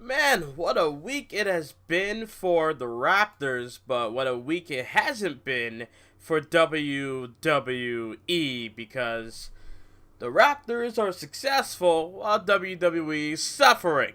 Man, what a week it has been for the Raptors, but what a week it hasn't been for WWE because the Raptors are successful while WWE is suffering.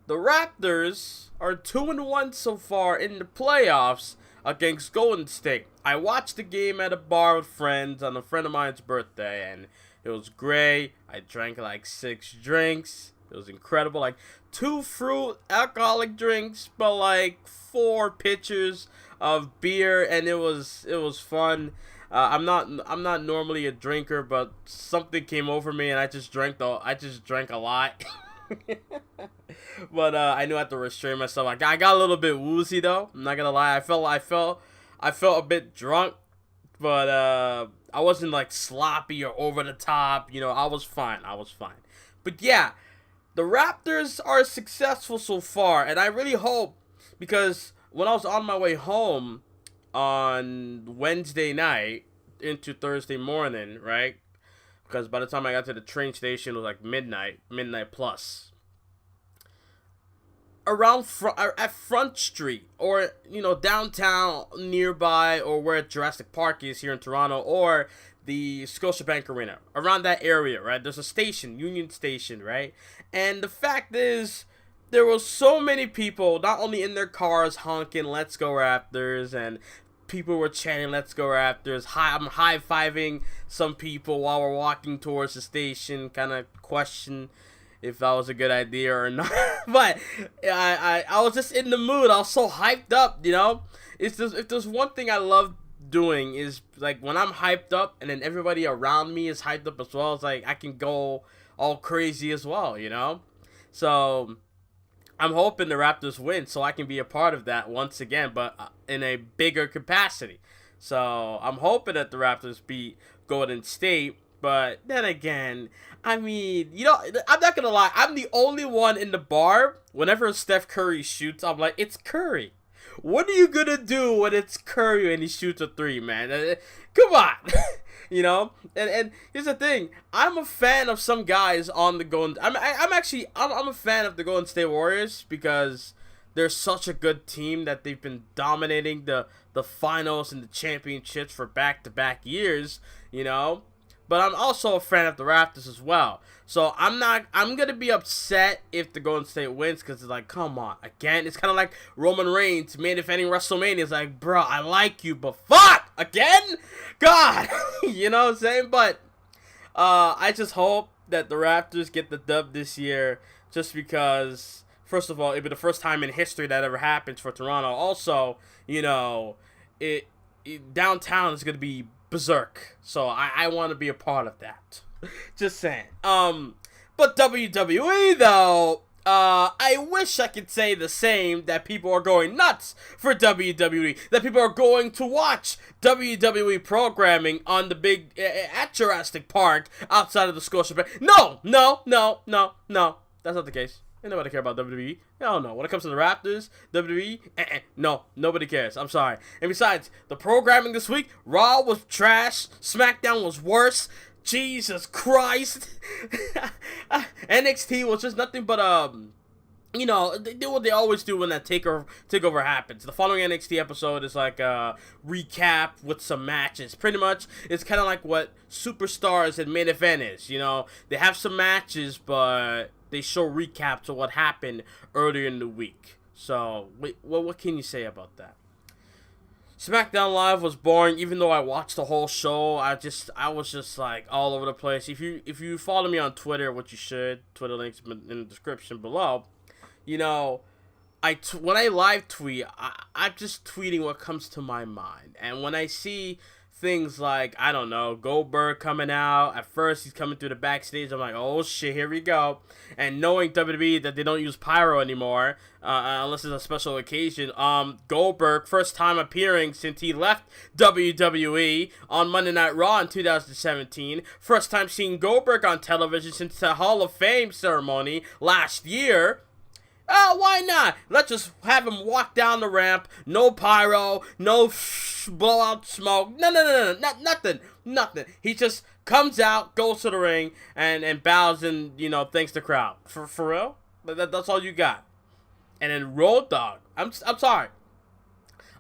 The Raptors are 2-1 so far in the playoffs against Golden State. I watched the game at a bar with friends on a friend of mine's birthday, and it was great. I drank like 6 drinks. It was incredible. Like 2 fruit alcoholic drinks, but like 4 pitchers of beer, and it was fun. I'm not normally a drinker, but something came over me, and I just drank a lot. But I knew I had to restrain myself. I got a little bit woozy though. I'm not gonna lie. I felt a bit drunk, but I wasn't like sloppy or over the top. I was fine. But yeah, the Raptors are successful so far, and I really hope, because when I was on my way home on Wednesday night into Thursday morning, right? Because by the time I got to the train station, it was like midnight plus. At Front Street, or downtown nearby, or where Jurassic Park is here in Toronto, or the Scotiabank Arena, around that area, right? There's a station, Union Station, right? And the fact is, there were so many people, not only in their cars honking "Let's Go Raptors," and people were chanting "Let's Go Raptors." I'm high-fiving some people while we're walking towards the station, kind of question if that was a good idea or not. But I was just in the mood. I was so hyped up, If there's one thing I love doing, is like when I'm hyped up and then everybody around me is hyped up as well. It's like I can go all crazy as well, So I'm hoping the Raptors win so I can be a part of that once again, but in a bigger capacity. So I'm hoping that the Raptors beat Golden State. But then again, I mean, I'm not going to lie. I'm the only one in the bar. Whenever Steph Curry shoots, I'm like, it's Curry. What are you going to do when it's Curry and he shoots a 3, man? Come on. And here's the thing. I'm a fan of some guys on the Golden. I'm a fan of the Golden State Warriors because they're such a good team that they've been dominating the finals and the championships for back-to-back years, But I'm also a fan of the Raptors as well. So I'm going to be upset if the Golden State wins, because it's like, come on, again? It's kind of like Roman Reigns main defending WrestleMania. It's like, bro, I like you, but fuck, again? God, you know what I'm saying? But I just hope that the Raptors get the dub this year, just because, first of all, it'll be the first time in history that ever happens for Toronto. Also, downtown is going to be berserk, so I want to be a part of that. Just saying. But WWE though, I wish I could say the same, that people are going nuts for WWE, that people are going to watch WWE programming on the big at Jurassic Park outside of the Scotiabank. No, that's not the case. Ain't nobody care about WWE. Hell no. When it comes to the Raptors, WWE, no, nobody cares. I'm sorry. And besides, the programming this week, Raw was trash, SmackDown was worse. Jesus Christ. NXT was just nothing but they do what they always do when that takeover happens. The following NXT episode is like a recap with some matches. Pretty much, it's kind of like what Superstars and Main Event is. They have some matches, but they show recaps of what happened earlier in the week. So, what can you say about that? SmackDown Live was boring, even though I watched the whole show. I was just like all over the place. If you follow me on Twitter, which you should, Twitter links in the description below. When I live tweet, I'm just tweeting what comes to my mind. And when I see things like, I don't know, Goldberg coming out, at first he's coming through the backstage, I'm like, oh shit, here we go. And knowing WWE that they don't use pyro anymore, unless it's a special occasion, Goldberg, first time appearing since he left WWE on Monday Night Raw in 2017, first time seeing Goldberg on television since the Hall of Fame ceremony last year. Why not? Let's just have him walk down the ramp. No pyro, no blowout smoke. No, nothing. He just comes out, goes to the ring, and bows and thanks the crowd. For real? That's all you got. And then Road Dogg. I'm sorry.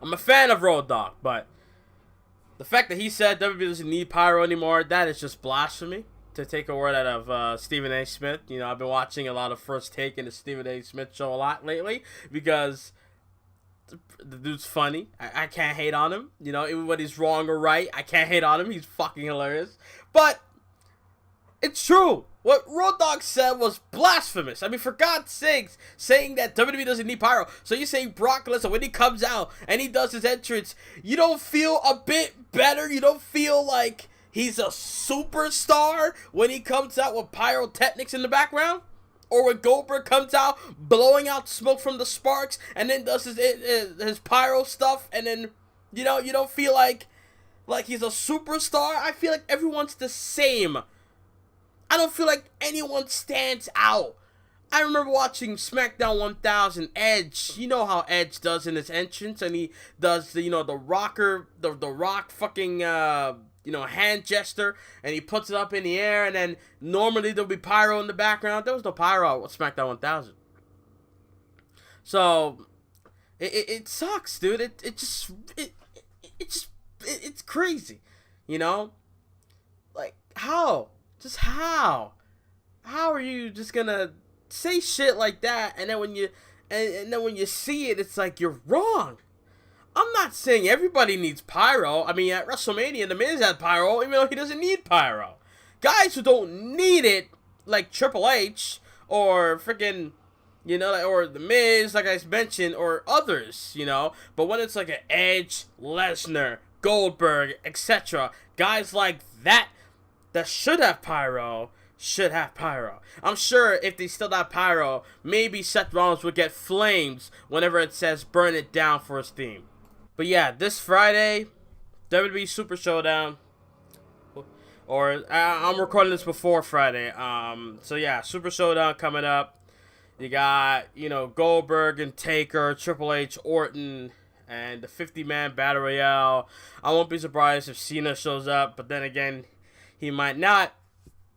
I'm a fan of Road Dogg, but the fact that he said WWE doesn't need pyro anymore, that is just blasphemy. To take a word out of Stephen A. Smith. You know, I've been watching a lot of First Take in the Stephen A. Smith show a lot lately because the dude's funny. I can't hate on him. You know, even when he's wrong or right, I can't hate on him. He's fucking hilarious. But it's true. What Road Dogg said was blasphemous. I mean, for God's sakes, saying that WWE doesn't need pyro. So you're saying Brock Lesnar, when he comes out and he does his entrance, you don't feel a bit better? You don't feel like he's a superstar when he comes out with pyrotechnics in the background? Or when Goldberg comes out blowing out smoke from the sparks and then does his pyro stuff, and then, you know, you don't feel like he's a superstar? I feel like everyone's the same. I don't feel like anyone stands out. I remember watching SmackDown 1000, Edge. You know how Edge does in his entrance, and he does the rock fucking hand gesture, and he puts it up in the air, and then normally there'll be pyro in the background. There was no pyro at SmackDown 1000. So it sucks, dude. It's crazy, you know? Like, how? Just how? How are you just gonna say shit like that, and then when you see it, it's like you're wrong? I'm not saying everybody needs pyro. I mean, at WrestleMania, The Miz had pyro, even though he doesn't need pyro. Guys who don't need it, like Triple H, or freaking, you know, or The Miz, like I mentioned, or others, you know. But when it's like an Edge, Lesnar, Goldberg, etc., guys like that should have pyro, should have pyro. I'm sure if they still have pyro, maybe Seth Rollins would get flames whenever it says burn it down for his theme. But yeah, this Friday, WWE Super Showdown, or I'm recording this before Friday. So yeah, Super Showdown coming up. You got, you know, Goldberg and Taker, Triple H, Orton, and the 50-man Battle Royale. I won't be surprised if Cena shows up, but then again, he might not,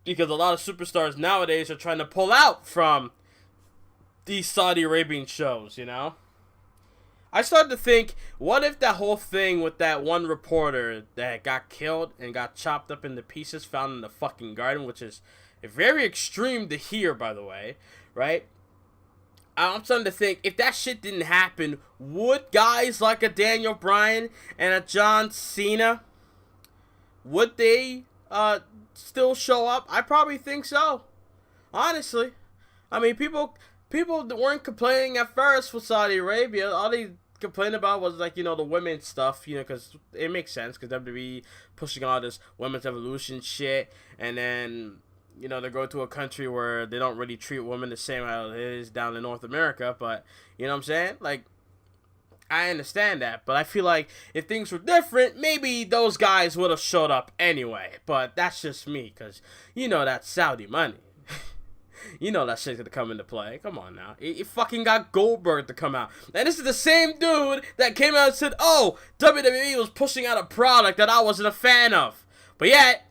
because a lot of superstars nowadays are trying to pull out from these Saudi Arabian shows, you know? I started to think, what if that whole thing with that one reporter that got killed and got chopped up into pieces found in the fucking garden, which is very extreme to hear, by the way, right? I'm starting to think, if that shit didn't happen, would guys like a Daniel Bryan and a John Cena, would they still show up? I probably think so. Honestly. I mean, people weren't complaining at first with Saudi Arabia. All they complained about was, like, you know, the women's stuff, you know, because it makes sense, because WWE pushing all this women's evolution shit, and then, you know, they go to a country where they don't really treat women the same how it is down in North America, but, you know what I'm saying? Like, I understand that, but I feel like if things were different, maybe those guys would have showed up anyway. But that's just me, because you know that's Saudi money. You know that shit's gonna come into play. Come on now. It fucking got Goldberg to come out. And this is the same dude that came out and said, oh, WWE was pushing out a product that I wasn't a fan of. But yet,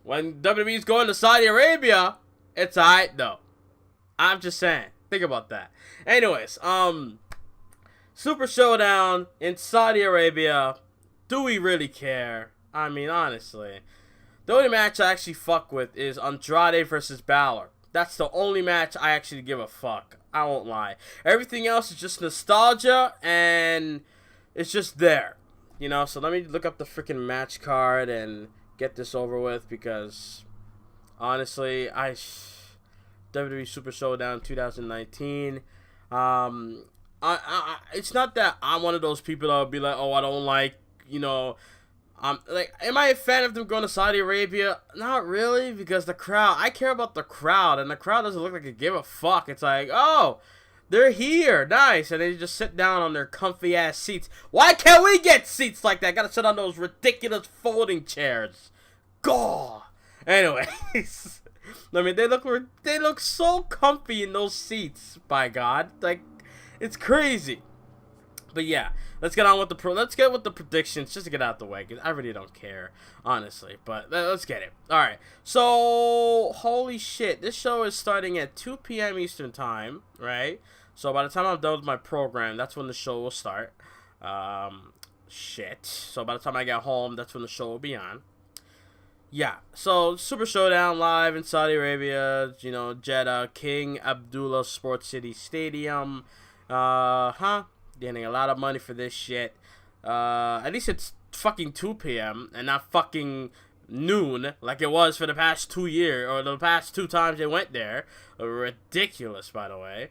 when WWE's going to Saudi Arabia, it's alright though. I'm just saying. Think about that. Anyways, Super Showdown in Saudi Arabia. Do we really care? I mean, honestly. The only match I actually fuck with is Andrade versus Balor. That's the only match I actually give a fuck. I won't lie. Everything else is just nostalgia, and it's just there. You know, so let me look up the freaking match card and get this over with, because honestly, WWE Super Showdown 2019. It's not that I'm one of those people that would be like, oh, I don't like, you know, like, am I a fan of them going to Saudi Arabia? Not really, because the crowd, I care about the crowd, and the crowd doesn't look like it give a fuck. It's like, oh, they're here, nice, and they just sit down on their comfy ass seats. Why can't we get seats like that? Gotta sit on those ridiculous folding chairs. Gah. Anyways, I mean, they look so comfy in those seats. By God, like, it's crazy. But yeah, let's get with the predictions, just to get out the way, because I really don't care, honestly. But let's get it. All right. So, holy shit, this show is starting at 2 p.m. Eastern time, right? So by the time I'm done with my program, that's when the show will start. Shit. So by the time I get home, that's when the show will be on. Yeah, so Super Showdown live in Saudi Arabia, Jeddah, King Abdullah Sports City Stadium. Getting a lot of money for this shit. At least it's fucking 2 p.m. and not fucking noon like it was for the past 2 years, or the past 2 times they went there. Ridiculous, by the way.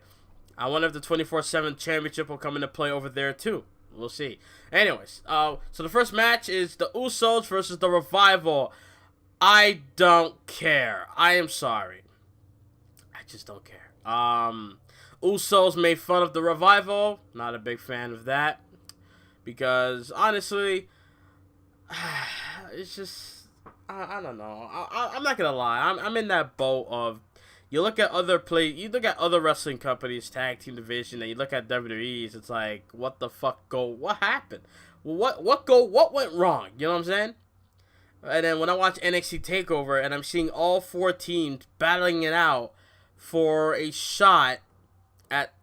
I wonder if the 24/7 championship will come into play over there too. We'll see. Anyways, so the first match is the Usos versus the Revival. I don't care. I am sorry. I just don't care. Usos made fun of the Revival. Not a big fan of that. Because, honestly, it's just, I don't know. I'm not going to lie. I'm in that boat of, you look at other wrestling companies, tag team division, and you look at WWE's, it's like, what the fuck what happened? What went wrong? You know what I'm saying? And then when I watch NXT TakeOver and I'm seeing all 4 teams battling it out for a shot at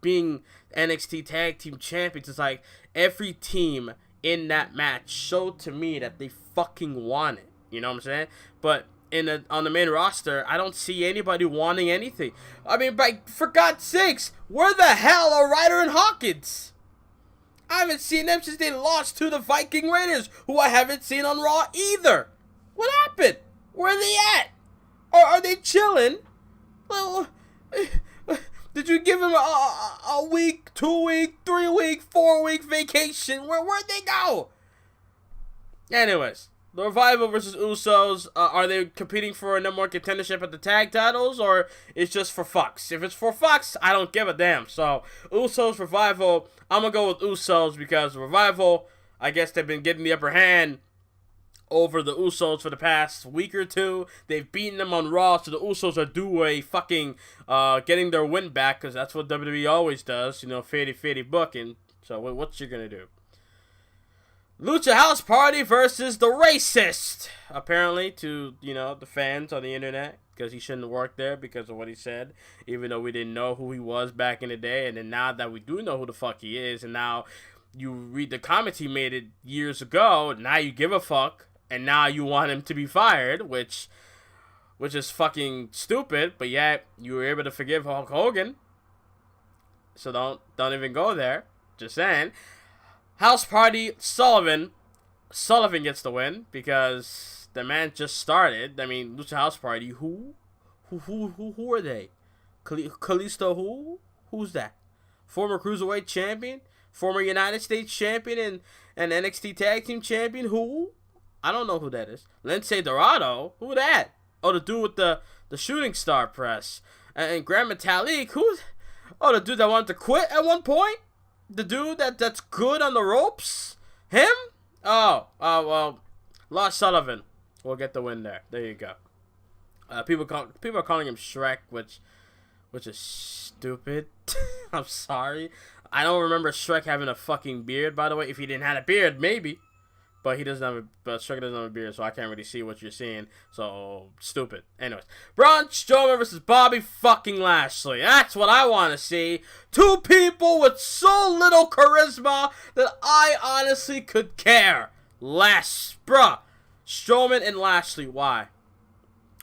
being NXT Tag Team Champions, it's like every team in that match showed to me that they fucking want it. You know what I'm saying? But on the main roster, I don't see anybody wanting anything. I mean, for God's sakes, where the hell are Ryder and Hawkins? I haven't seen them since they lost to the Viking Raiders, who I haven't seen on Raw either. What happened? Where are they at? Or are they chilling? Well, did you give them a week, 2 week, 3 week, 4 week vacation? Where'd they go? Anyways, the Revival versus Usos. Are they competing for a number 1 contendership at the tag titles, or it's just for fucks? If it's for fucks, I don't give a damn. So, Usos, Revival, I'm going to go with Usos because Revival, I guess they've been getting the upper hand over the Usos for the past week or 2. They've beaten them on Raw, so the Usos are due a fucking getting their win back, because that's what WWE always does, faddy booking. So, what you going to do? Lucha House Party versus the Racist, apparently, to, the fans on the internet, because he shouldn't have worked there because of what he said, even though we didn't know who he was back in the day, and then now that we do know who the fuck he is, and now you read the comments he made it years ago, now you give a fuck, and now you want him to be fired, which is fucking stupid, but yet you were able to forgive Hulk Hogan, so don't even go there, just saying. House Party, Sullivan gets the win because the man just started. I mean, Lucha House Party, who are they? Kalisto who? Who's that? Former Cruiserweight Champion? Former United States Champion and NXT Tag Team Champion? Who? I don't know who that is. Lince Dorado? Who that? Oh, the dude with the shooting star press. And Grand Metalik? Who? Oh, the dude that wanted to quit at one point? The dude that's good on the ropes? Him? Oh, well, Lars Sullivan will get the win there. There you go. People are calling him Shrek, which is stupid. I'm sorry. I don't remember Shrek having a fucking beard, by the way. If he didn't have a beard, maybe. But Shrek doesn't have a beard, so I can't really see what you're seeing. So, stupid. Anyways. Braun Strowman versus Bobby fucking Lashley. That's what I want to see. 2 people with so little charisma that I honestly could care less. Bruh. Strowman and Lashley. Why?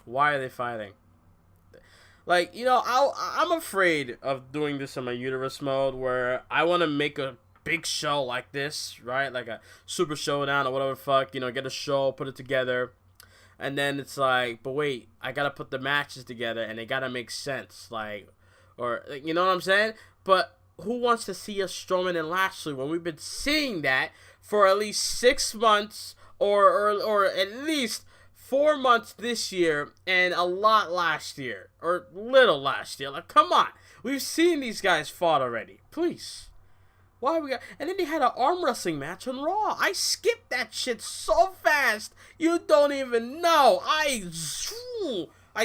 Why are they fighting? Like, I'm afraid of doing this in my Universe mode where I want to make a big show like this, right? Like a Super Showdown or whatever the fuck, get a show, put it together, and then it's like, but wait, I gotta put the matches together and they gotta make sense, or you know what I'm saying? But who wants to see a Strowman and Lashley when we've been seeing that for at least 6 months or at least 4 months this year and a lot last year or little last year? Like, come on, we've seen these guys fought already. Please. Why we got? And then they had an arm wrestling match on Raw. I skipped that shit so fast. You don't even know. I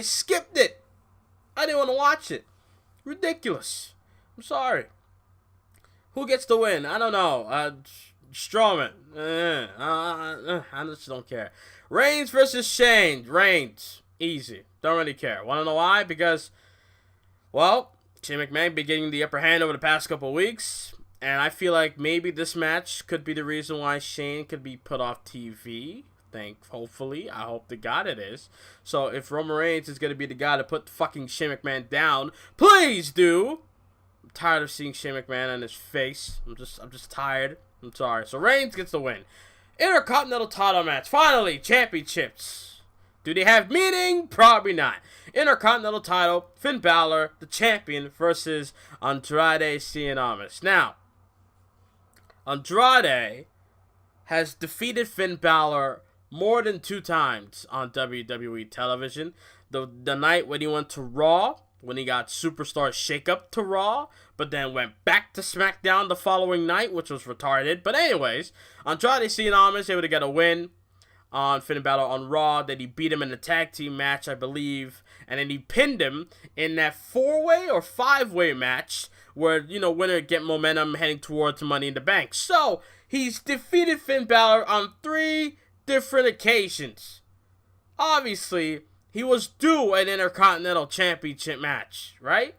skipped it. I didn't want to watch it. Ridiculous. I'm sorry. Who gets the win? I don't know. Strowman. I just don't care. Reigns versus Shane. Reigns. Easy. Don't really care. Want to know why? Because, well, Shane McMahon been getting the upper hand over the past couple of weeks, and I feel like maybe this match could be the reason why Shane could be put off TV. Hopefully, I hope to God it is. So if Roman Reigns is gonna be the guy to put fucking Shane McMahon down, please do. I'm tired of seeing Shane McMahon on his face. I'm just tired. I'm sorry. So Reigns gets the win. Intercontinental title match. Finally, championships. Do they have meaning? Probably not. Intercontinental title, Finn Balor, the champion, versus Andrade Cien. Now, Andrade has defeated Finn Balor more than 2 times on WWE television. The night when he went to Raw, when he got Superstar Shake-Up to Raw, but then went back to SmackDown the following night, which was retarded. But anyways, Andrade Cien is able to get a win on Finn Balor on Raw. Then he beat him in a tag team match, I believe. And then he pinned him in that 4-way or 5-way match where, winner get momentum heading towards Money in the Bank. So, he's defeated Finn Balor on 3 different occasions. Obviously, he was due an Intercontinental Championship match, right?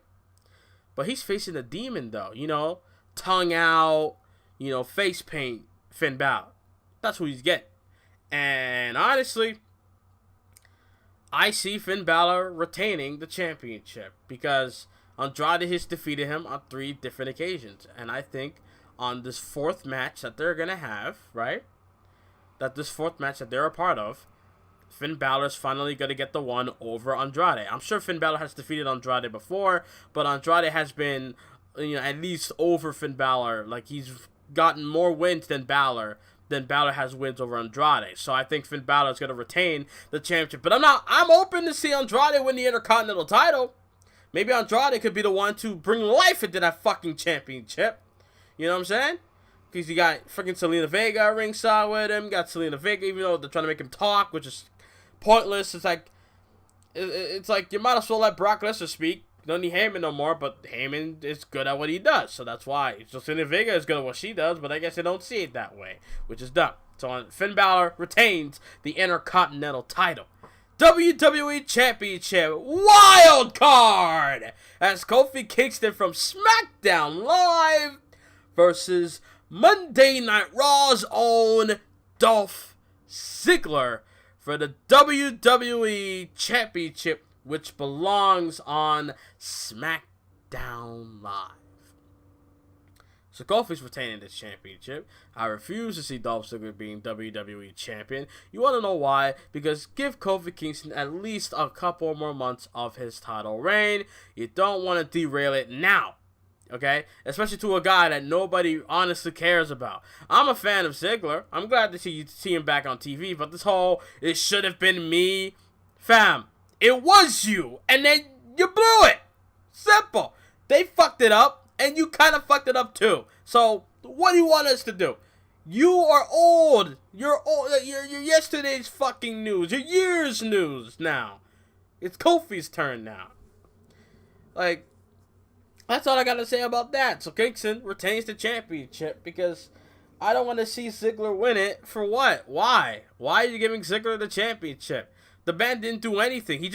But he's facing a demon, though. Tongue out, face paint, Finn Balor. That's who he's getting. And honestly, I see Finn Balor retaining the championship because Andrade has defeated him on 3 different occasions. And I think on this 4th match that they're going to have, right? That this 4th match that they're a part of, Finn Balor's finally going to get the one over Andrade. I'm sure Finn Balor has defeated Andrade before, but Andrade has been, at least over Finn Balor. Like, he's gotten more wins than Balor has wins over Andrade. So I think Finn Balor is going to retain the championship. But I'm open to see Andrade win the Intercontinental title. Maybe Andrade could be the one to bring life into that fucking championship. You know what I'm saying? Because you got freaking Selena Vega ringside with him. You got Selena Vega, even though they're trying to make him talk, which is pointless. It's like you might as well let Brock Lesnar speak. You don't need Heyman no more, but Heyman is good at what he does, so that's why. So Selena Vega is good at what she does, but I guess they don't see it that way, which is dumb. So Finn Balor retains the Intercontinental title. WWE Championship Wild Card as Kofi Kingston from SmackDown Live versus Monday Night Raw's own Dolph Ziggler for the WWE Championship, which belongs on SmackDown Live. So Kofi's retaining this championship. I refuse to see Dolph Ziggler being WWE Champion. You want to know why? Because give Kofi Kingston at least a couple more months of his title reign. You don't want to derail it now. Okay? Especially to a guy that nobody honestly cares about. I'm a fan of Ziggler. I'm glad to see him back on TV. But this whole, it should have been me. Fam, it was you. And then you blew it. Simple. They fucked it up. And you kind of fucked it up too. So, what do you want us to do? You are old. You're old. You're yesterday's fucking news. You're years news now. It's Kofi's turn now. Like, that's all I got to say about that. So, Kingston retains the championship because I don't want to see Ziggler win it. For what? Why? Why are you giving Ziggler the championship? The man didn't do anything.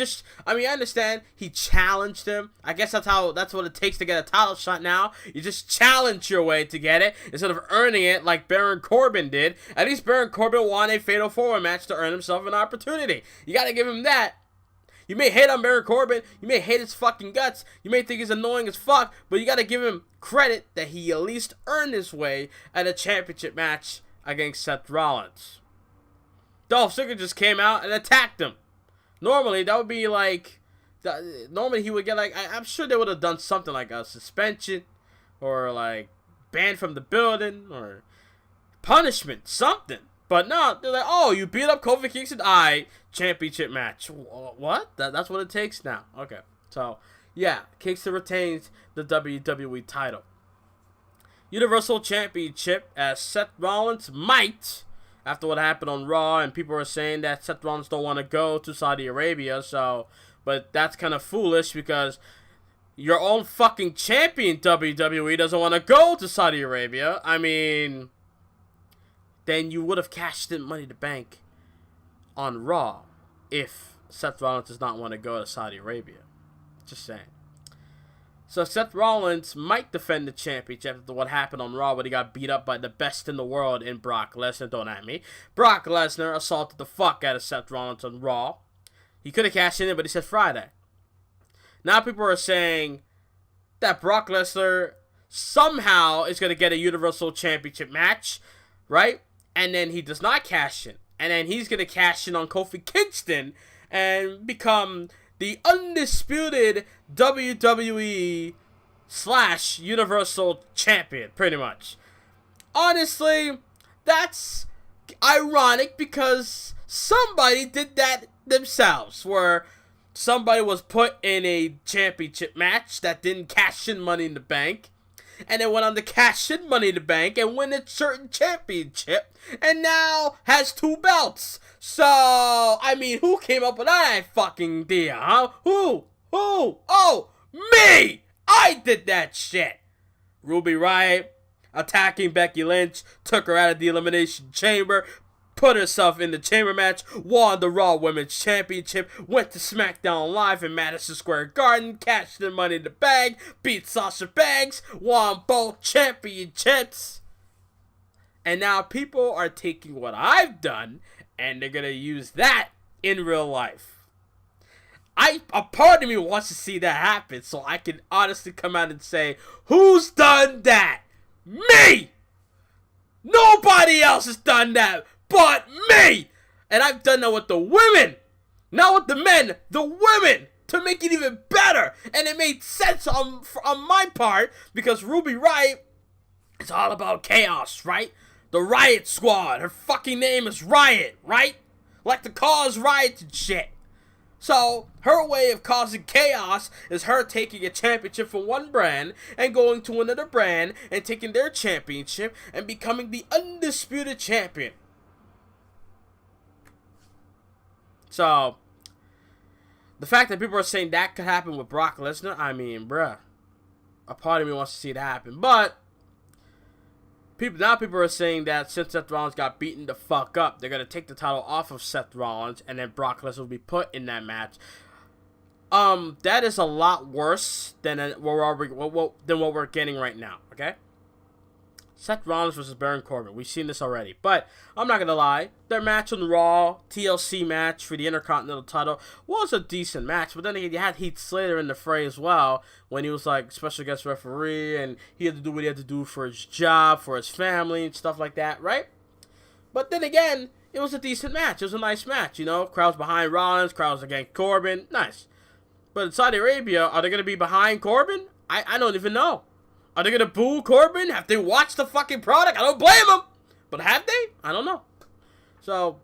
I understand he challenged him. I guess that's what it takes to get a title shot now. You just challenge your way to get it instead of earning it like Baron Corbin did. At least Baron Corbin won a Fatal 4-Way match to earn himself an opportunity. You gotta give him that. You may hate on Baron Corbin. You may hate his fucking guts. You may think he's annoying as fuck. But you gotta give him credit that he at least earned his way at a championship match against Seth Rollins. Dolph Ziggler just came out and attacked him. Normally, that would be like... Normally, he would get like... I'm sure they would have done something like a suspension. Or like... banned from the building. Or... punishment. Something. But no, they're like, oh, you beat up Kofi Kingston? Aight, championship match. What? That's what it takes now. Okay. So, yeah. Kingston retains the WWE title. Universal Championship as Seth Rollins might... after what happened on Raw, and people are saying that Seth Rollins don't want to go to Saudi Arabia, but that's kind of foolish because your own fucking champion WWE doesn't want to go to Saudi Arabia. I mean, then you would have cashed in Money in the Bank on Raw if Seth Rollins does not want to go to Saudi Arabia. Just saying. So Seth Rollins might defend the championship after what happened on Raw when he got beat up by the best in the world in Brock Lesnar. Don't at me. Brock Lesnar assaulted the fuck out of Seth Rollins on Raw. He could have cashed in, but he said Friday. Now people are saying that Brock Lesnar somehow is going to get a Universal Championship match, right? And then he does not cash in. And then he's going to cash in on Kofi Kingston and become the undisputed WWE / Universal Champion, pretty much. Honestly, that's ironic because somebody did that themselves, where somebody was put in a championship match that didn't cash in Money in the Bank, and then went on to cash in Money in the Bank and win a certain championship, and now has 2 belts. So, I mean, who came up with that fucking deal, huh? Who? Oh, me! I did that shit! Ruby Riott attacking Becky Lynch, took her out of the Elimination Chamber, put herself in the chamber match, won the Raw Women's Championship, went to SmackDown Live in Madison Square Garden, cashed in Money in the Bank, beat Sasha Banks, won both championships. And now people are taking what I've done and they're gonna use that in real life. A part of me wants to see that happen so I can honestly come out and say, who's done that? Me! Nobody else has done that but me! And I've done that with the women, not with the men, the women, to make it even better. And it made sense on my part because Ruby Riott is all about chaos, right? The Riot Squad. Her fucking name is Riot, right? Like to cause riots and shit. So, her way of causing chaos is her taking a championship from one brand and going to another brand and taking their championship and becoming the undisputed champion. So, the fact that people are saying that could happen with Brock Lesnar, I mean, bruh, a part of me wants to see it happen. But people are saying that since Seth Rollins got beaten the fuck up, they're going to take the title off of Seth Rollins and then Brock Lesnar will be put in that match. That is a lot worse than what we're getting right now, okay? Seth Rollins versus Baron Corbin. We've seen this already. But I'm not going to lie. Their match on Raw, TLC match for the Intercontinental title, was a decent match. But then you had Heath Slater in the fray as well when he was like special guest referee and he had to do what he had to do for his job, for his family and stuff like that, right? But then again, it was a decent match. It was a nice match, you know? Crowds behind Rollins, crowds against Corbin. Nice. But in Saudi Arabia, are they going to be behind Corbin? I don't even know. Are they going to boo Corbin? Have they watched the fucking product? I don't blame them. But have they? I don't know. So,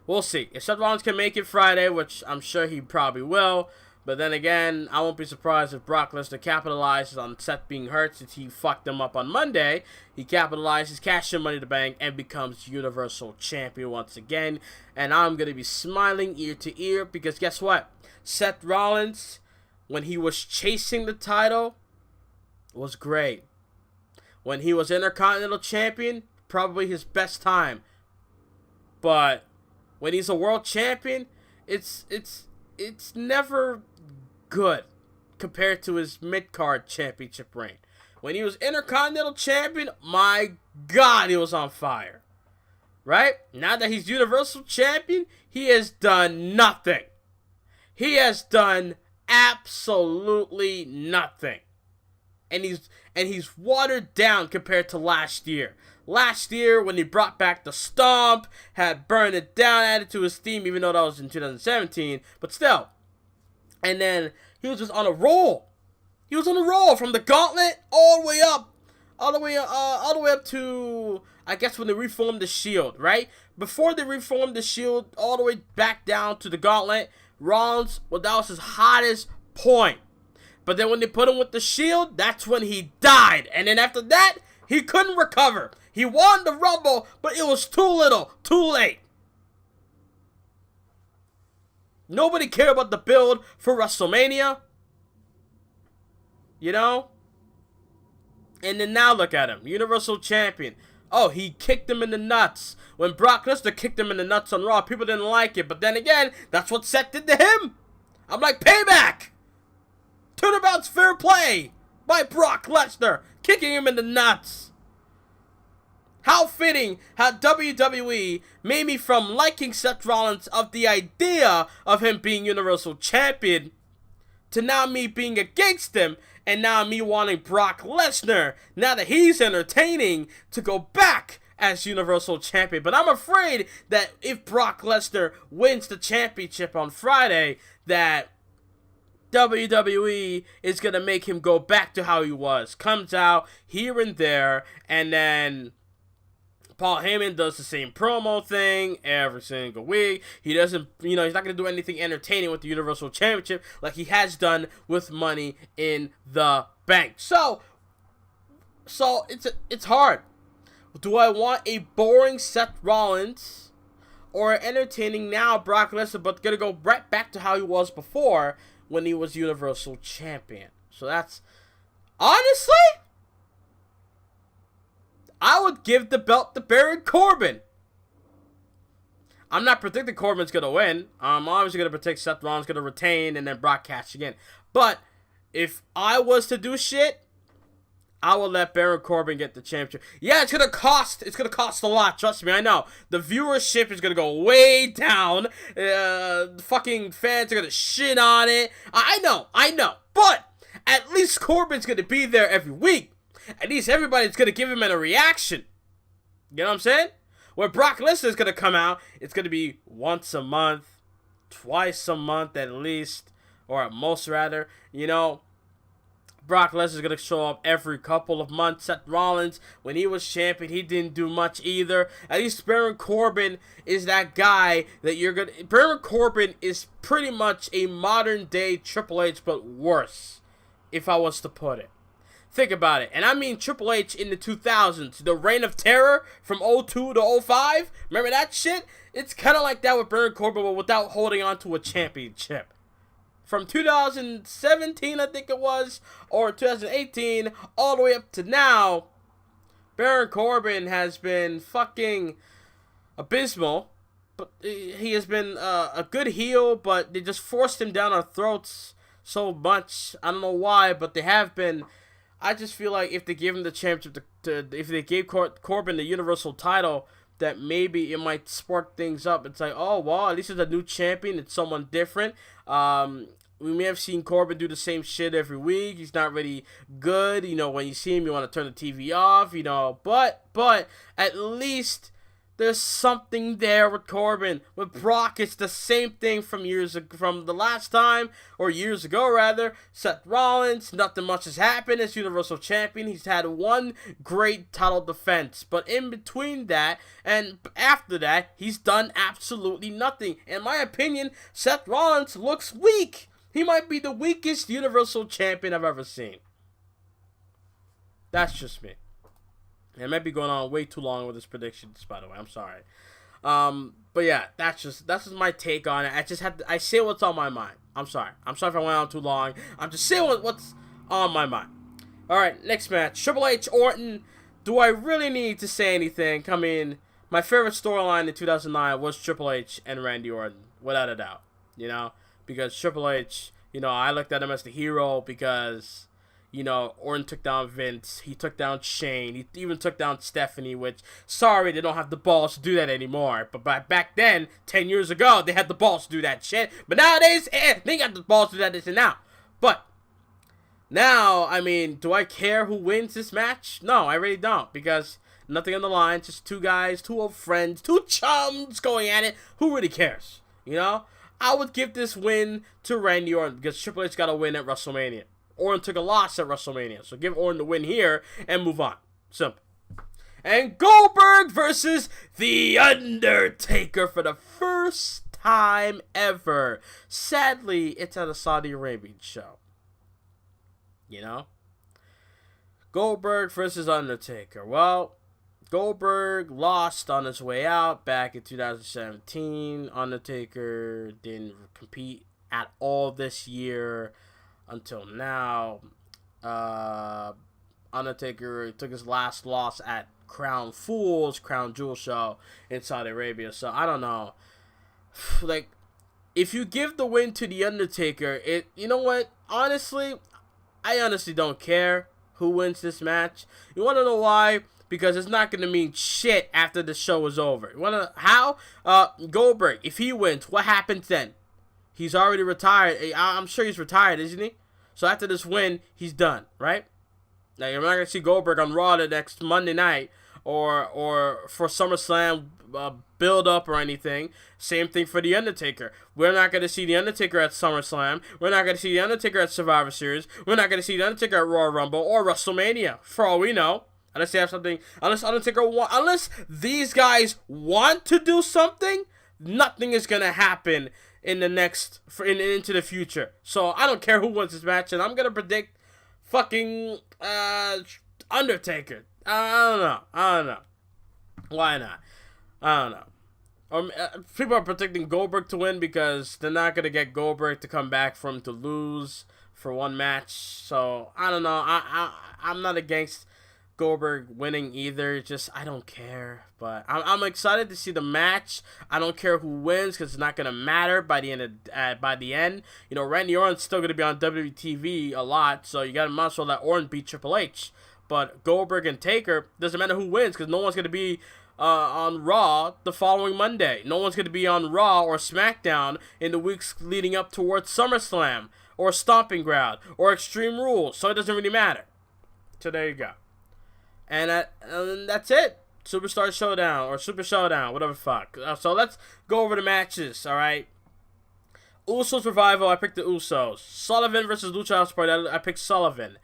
we'll see. If Seth Rollins can make it Friday, which I'm sure he probably will. But then again, I won't be surprised if Brock Lesnar capitalizes on Seth being hurt since he fucked him up on Monday. He capitalizes, cashes in Money in the Bank, and becomes Universal Champion once again. And I'm going to be smiling ear to ear because guess what? Seth Rollins, when he was chasing the title, was great. When he was Intercontinental Champion, probably his best time. But when he's a World Champion, it's never good compared to his mid-card championship reign. When he was Intercontinental Champion, my God, he was on fire. Right? Now that he's Universal Champion, he has done nothing. He has done absolutely nothing. And he's watered down compared to last year. Last year, when he brought back the Stomp, had Burn It Down added to his theme, even though that was in 2017, but still. And then he was just on a roll. He was on a roll from the Gauntlet all the way up to, I guess, when they reformed the Shield, right? Before they reformed the Shield, all the way back down to the Gauntlet, Rollins, well, that was his hottest point. But then when they put him with the Shield, that's when he died. And then after that, he couldn't recover. He won the Rumble, but it was too little, too late. Nobody cared about the build for WrestleMania. You know? And then now look at him. Universal Champion. Oh, he kicked him in the nuts. When Brock Lesnar kicked him in the nuts on Raw, people didn't like it. But then again, that's what Seth did to him. I'm like, payback. Turnabout's fair play by Brock Lesnar, kicking him in the nuts. How fitting how WWE made me from liking Seth Rollins of the idea of him being Universal Champion to now me being against him, and now me wanting Brock Lesnar, now that he's entertaining, to go back as Universal Champion. But I'm afraid that if Brock Lesnar wins the championship on Friday, that WWE is going to make him go back to how he was. Comes out here and there, and then Paul Heyman does the same promo thing every single week. He doesn't, he's not going to do anything entertaining with the Universal Championship like he has done with Money in the Bank. So it's hard. Do I want a boring Seth Rollins or entertaining now Brock Lesnar, but going to go right back to how he was before when he was Universal Champion? So that's, honestly, I would give the belt to Baron Corbin. I'm not predicting Corbin's going to win. I'm obviously going to predict Seth Rollins going to retain and then Brock cash again. But if I was to do shit, I will let Baron Corbin get the championship. Yeah, it's going to cost. It's going to cost a lot. Trust me, I know. The viewership is going to go way down. Fucking fans are going to shit on it. I know. But at least Corbin's going to be there every week. At least everybody's going to give him a reaction. You know what I'm saying? When Brock Lesnar is going to come out, it's going to be once a month, twice a month at least, or at most rather. Brock Lesnar is going to show up every couple of months. Seth Rollins, when he was champion, he didn't do much either. At least Baron Corbin is that guy that you're going to... Baron Corbin is pretty much a modern-day Triple H, but worse, if I was to put it. Think about it. And I mean Triple H in the 2000s. The Reign of Terror from 02 to 05. Remember that shit? It's kind of like that with Baron Corbin, but without holding on to a championship. From 2017, I think it was, or 2018, all the way up to now, Baron Corbin has been fucking abysmal. But he has been a good heel, but they just forced him down our throats so much. I don't know why, but they have been. I just feel like if they give him the championship, if they gave Corbin the Universal title, that maybe it might spark things up. It's like, oh, well, at least it's a new champion. It's someone different. We may have seen Corbin do the same shit every week. He's not really good. When you see him, you want to turn the TV off, But at least there's something there with Corbin. With Brock, it's the same thing from the last time, or years ago rather. Seth Rollins, nothing much has happened as Universal Champion. He's had one great title defense, but in between that and after that, he's done absolutely nothing. In my opinion, Seth Rollins looks weak. He might be the weakest Universal Champion I've ever seen. That's just me. I might be going on way too long with this predictions, by the way. I'm sorry. But yeah, that's just my take on it. I say what's on my mind. I'm sorry if I went on too long. I'm just saying what's on my mind. Alright, next match. Triple H, Orton. Do I really need to say anything? I mean, my favorite storyline in 2009 was Triple H and Randy Orton, without a doubt. Because Triple H, I looked at him as the hero because... Orton took down Vince. He took down Shane. He even took down Stephanie, which, sorry, they don't have the balls to do that anymore. But back then, 10 years ago, they had the balls to do that shit. But nowadays, they got the balls to do that this and now. But now, I mean, do I care who wins this match? No, I really don't. Because nothing on the line. Just two guys, two old friends, two chums going at it. Who really cares? I would give this win to Randy Orton because Triple H got a win at WrestleMania. Orton took a loss at WrestleMania. So give Orton the win here and move on. Simple. And Goldberg versus The Undertaker for the first time ever. Sadly, it's at a Saudi Arabian show. Goldberg versus Undertaker. Well, Goldberg lost on his way out back in 2017. Undertaker didn't compete at all this year. Until now, Undertaker took his last loss at Crown Jewel show in Saudi Arabia. So I don't know. if you give the win to The Undertaker, you know what? Honestly, I honestly don't care who wins this match. You want to know why? Because it's not going to mean shit after the show is over. You want to how? Goldberg, if he wins, what happens then? He's already retired. I'm sure he's retired, isn't he? So after this win, he's done, right? Now, you're not going to see Goldberg on Raw the next Monday night or for SummerSlam build-up or anything. Same thing for The Undertaker. We're not going to see The Undertaker at SummerSlam. We're not going to see The Undertaker at Survivor Series. We're not going to see The Undertaker at Royal Rumble or WrestleMania, for all we know. Unless they have something, unless these guys want to do something, nothing is going to happen in the next, into the future. So I don't care who wins this match, and I'm going to predict fucking Undertaker. I don't know. Why not? I don't know. People are predicting Goldberg to win because they're not going to get Goldberg to come back for him to lose for one match. So I don't know. I'm not against Goldberg winning either. Just I don't care, but I'm excited to see the match. I don't care who wins because it's not gonna matter by the end. You know, Randy Orton's still gonna be on WWE TV a lot, so you gotta might as well let Orton beat Triple H. But Goldberg and Taker, doesn't matter who wins because no one's gonna be on Raw the following Monday. No one's gonna be on Raw or SmackDown in the weeks leading up towards SummerSlam or Stomping Ground or Extreme Rules, so it doesn't really matter. So there you go. And that's it. Superstar Showdown or Super Showdown, whatever the fuck. So let's go over the matches, alright? Usos Revival, I picked the Usos. Sullivan versus Lucha House Party, I picked Sullivan.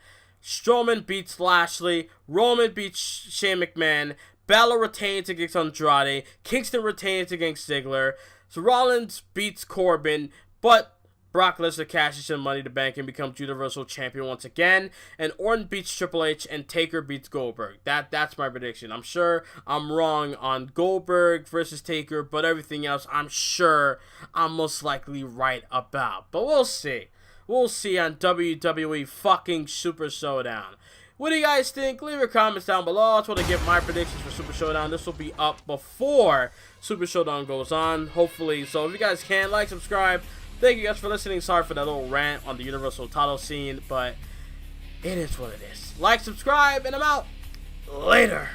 Strowman beats Lashley. Roman beats Shane McMahon. Balor retains against Andrade. Kingston retains against Ziggler. So Rollins beats Corbin, but Brock Lesnar cashes in Money in the Bank and becomes Universal Champion once again. And Orton beats Triple H and Taker beats Goldberg. That's my prediction. I'm sure I'm wrong on Goldberg versus Taker, but everything else I'm sure I'm most likely right about. But we'll see. We'll see on WWE fucking Super Showdown. What do you guys think? Leave your comments down below. I just want to give my predictions for Super Showdown. This will be up before Super Showdown goes on, hopefully. So if you guys can, like, subscribe. Thank you guys for listening. Sorry for that little rant on the Universal title scene, but it is what it is. Like, subscribe, and I'm out. Later.